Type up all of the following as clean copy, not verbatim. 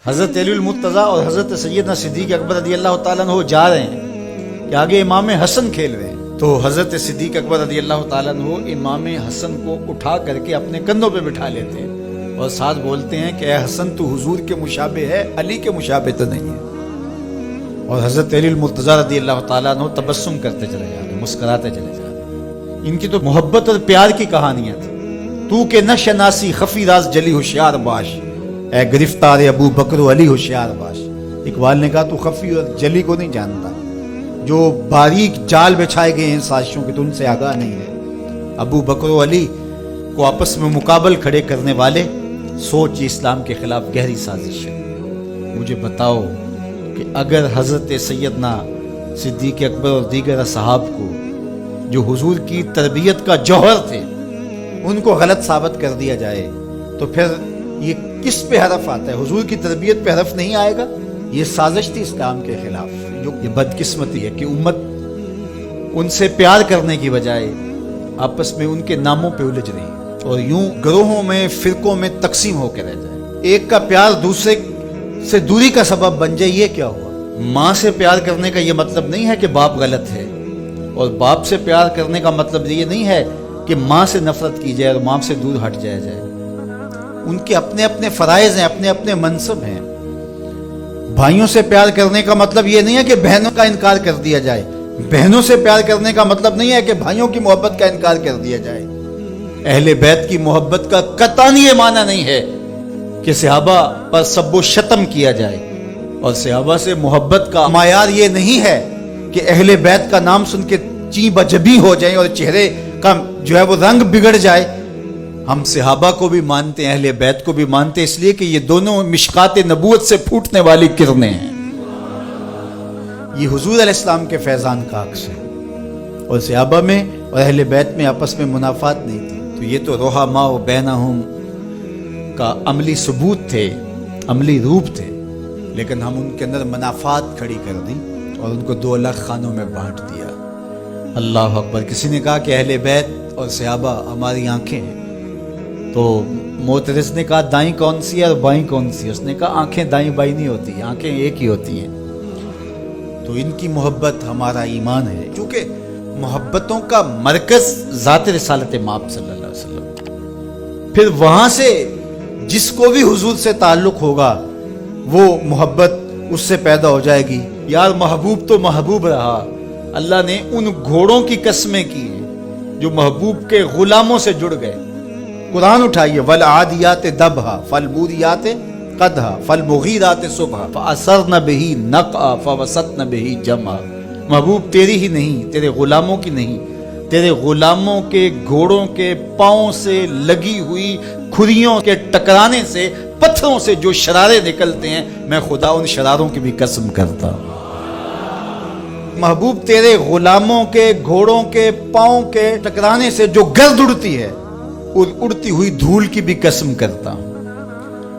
حضرت علی المرتضیٰ اور حضرت سیدنا صدیق اکبر رضی اللہ تعالیٰ عنہ جا رہے ہیں کہ آگے امام حسن کھیل رہے ہیں، تو حضرت صدیق اکبر رضی اللہ تعالیٰ عنہ امام حسن کو اٹھا کر کے اپنے کندھوں پہ بٹھا لیتے ہیں اور ساتھ بولتے ہیں کہ اے حسن تو حضور کے مشابہ ہے، علی کے مشابہ تو نہیں ہے۔ اور حضرت علی المرتضیٰ رضی اللہ تعالیٰ عنہ تبسم کرتے چلے جا رہے ہیں، مسکراتے چلے جا رہے ہیں۔ ان کی تو محبت اور پیار کی کہانیاں تھیں۔ تو کہ نہ شناسی خفی راز جلی ہوشیار باش، اے گرفتار ابو بکر و علی ہوشیار باش۔ اقبال نے کہا تو خفی اور جلی کو نہیں جانتا، جو باریک جال بچھائے گئے ہیں سازشوں کے، تو ان سے آگاہ نہیں ہے۔ ابو بکر و علی کو آپس میں مقابل کھڑے کرنے والے سوچ اسلام کے خلاف گہری سازش ہے۔ مجھے بتاؤ کہ اگر حضرت سیدنا صدیق اکبر اور دیگر اصحاب کو جو حضور کی تربیت کا جوہر تھے ان کو غلط ثابت کر دیا جائے تو پھر یہ کس پہ حرف آتا ہے؟ حضور کی تربیت پہ حرف نہیں آئے گا۔ یہ سازش تھی اسلام کے خلاف۔ جو یہ بدقسمتی ہے کہ امت ان سے پیار کرنے کی بجائے آپس میں ان کے ناموں پہ الجھ رہی ہے اور یوں گروہوں میں فرقوں میں تقسیم ہو کے رہ جائے۔ ایک کا پیار دوسرے سے دوری کا سبب بن جائے، یہ کیا ہوا؟ ماں سے پیار کرنے کا یہ مطلب نہیں ہے کہ باپ غلط ہے، اور باپ سے پیار کرنے کا مطلب یہ نہیں ہے کہ ماں سے نفرت کی جائے اور ماں سے دور ہٹ جائے۔ ان کے اپنے اپنے فرائض ہیں، اپنے اپنے منصب ہیں۔ بھائیوں سے پیار کرنے کا مطلب یہ نہیں ہے کہ بہنوں کا انکار کر دیا جائے، بہنوں سے پیار کرنے کا مطلب نہیں ہے کہ بھائیوں کی محبت کا انکار کر دیا جائے۔ اہل بیت کی محبت کا قطعاً یہ معنی نہیں ہے کہ صحابہ پر سب و شتم کیا جائے، اور صحابہ سے محبت کا معیار یہ نہیں ہے کہ اہل بیت کا نام سن کے چیں بجبی ہو جائیں اور چہرے کا جو ہے وہ رنگ بگڑ جائے۔ ہم صحابہ کو بھی مانتے ہیں، اہل بیت کو بھی مانتے ہیں، اس لیے کہ یہ دونوں مشکات نبوت سے پھوٹنے والی کرنیں ہیں۔ یہ حضور علیہ السلام کے فیضان کا عکس ہے، اور صحابہ میں اور اہل بیت میں آپس میں منافات نہیں تھی۔ تو یہ تو رحماء بینہم کا عملی ثبوت تھے، عملی روپ تھے، لیکن ہم ان کے اندر منافات کھڑی کر دی اور ان کو دو الگ خانوں میں بانٹ دیا۔ اللہ اکبر۔ کسی نے کہا کہ اہل بیت اور صحابہ ہماری آنکھیں ہیں، تو معترض نے کہا دائیں کون سی ہے اور بائیں کون سی ہے؟ اس نے کہا آنکھیں دائیں بائیں نہیں ہوتی، آنکھیں ایک ہی ہوتی ہیں۔ تو ان کی محبت ہمارا ایمان ہے، کیونکہ محبتوں کا مرکز ذات رسالت مآب صلی اللہ علیہ وسلم۔ پھر وہاں سے جس کو بھی حضور سے تعلق ہوگا وہ محبت اس سے پیدا ہو جائے گی۔ یار محبوب تو محبوب رہا، اللہ نے ان گھوڑوں کی قسمیں کی ہیں جو محبوب کے غلاموں سے جڑ گئے۔ قرآن اٹھائیے، والعادیات ضبحا فالموریات قدحا فالمغیرات صبحا فاثرن بہ نقعا فوسطن بہ جمعا۔ محبوب تیری ہی نہیں، تیرے غلاموں کی نہیں، تیرے غلاموں کے گھوڑوں کے پاؤں سے لگی ہوئی کھریوں کے ٹکرانے سے، پتھروں سے جو شرارے نکلتے ہیں، میں خدا ان شراروں کی بھی قسم کرتا ہوں۔ محبوب تیرے غلاموں کے گھوڑوں کے پاؤں کے ٹکرانے سے جو گرد اڑتی ہے، اڑتی ہوئی دھول کی بھی قسم کرتا ہوں،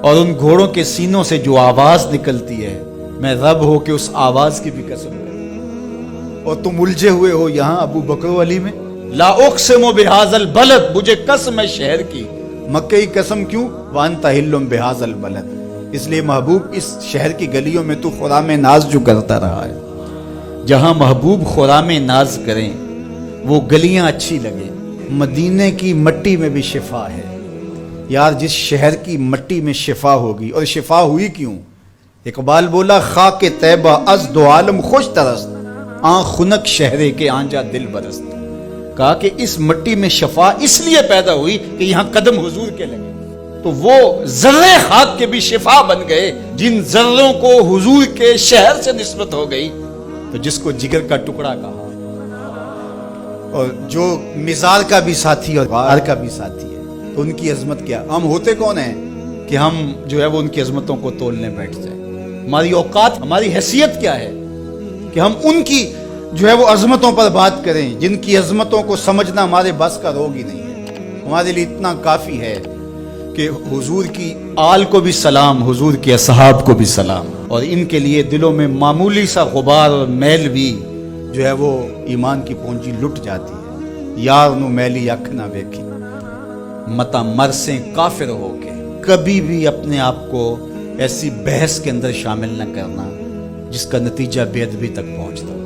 اور ان گھوڑوں کے سینوں سے جو آواز نکلتی ہے، میں رب ہو کے اس آواز کی بھی قسم کرتا ہوں۔ اور تم الجھے ہوئے ہو یہاں ابو بکر و علی میں۔ لا اقسم بہذا البلد، مجھے قسم ہے شہر کی۔ مکہ کی قسم کیوں؟ وانت حل بہذا البلد، اس لیے محبوب اس شہر کی گلیوں میں تو خرام ناز جو کرتا رہا ہے۔ جہاں محبوب خرام ناز کریں وہ گلیاں اچھی لگیں۔ مدینے کی مٹی میں بھی شفا ہے۔ یار جس شہر کی مٹی میں شفا ہوگی، اور شفا ہوئی کیوں؟ اقبال بولا خاک طیبہ از دو عالم خوش ترست، آن خنک شہرے کے آنجا دل برست۔ کہا کہ اس مٹی میں شفا اس لیے پیدا ہوئی کہ یہاں قدم حضور کے لگے، تو وہ ذرے خاک کے بھی شفا بن گئے جن ذروں کو حضور کے شہر سے نسبت ہو گئی۔ تو جس کو جگر کا ٹکڑا کہا، اور جو مزار کا بھی ساتھی اور غار کا بھی ساتھی ہے، تو ان کی عظمت کیا؟ ہم ہوتے کون ہیں کہ ہم جو ہے وہ ان کی عظمتوں کو تولنے بیٹھ جائیں؟ ہماری اوقات، ہماری حیثیت کیا ہے کہ ہم ان کی جو ہے وہ عظمتوں پر بات کریں جن کی عظمتوں کو سمجھنا ہمارے بس کا روگ ہی نہیں ہے۔ ہمارے لیے اتنا کافی ہے کہ حضور کی آل کو بھی سلام، حضور کے اصحاب کو بھی سلام، اور ان کے لیے دلوں میں معمولی سا غبار اور میل بھی جو ہے وہ ایمان کی پونجی لٹ جاتی ہے۔ یار نو میلی اکھ نہ ویکھی، متا مرسیں کافر ہو کے۔ کبھی بھی اپنے آپ کو ایسی بحث کے اندر شامل نہ کرنا جس کا نتیجہ بے ادبی تک پہنچتا ہو۔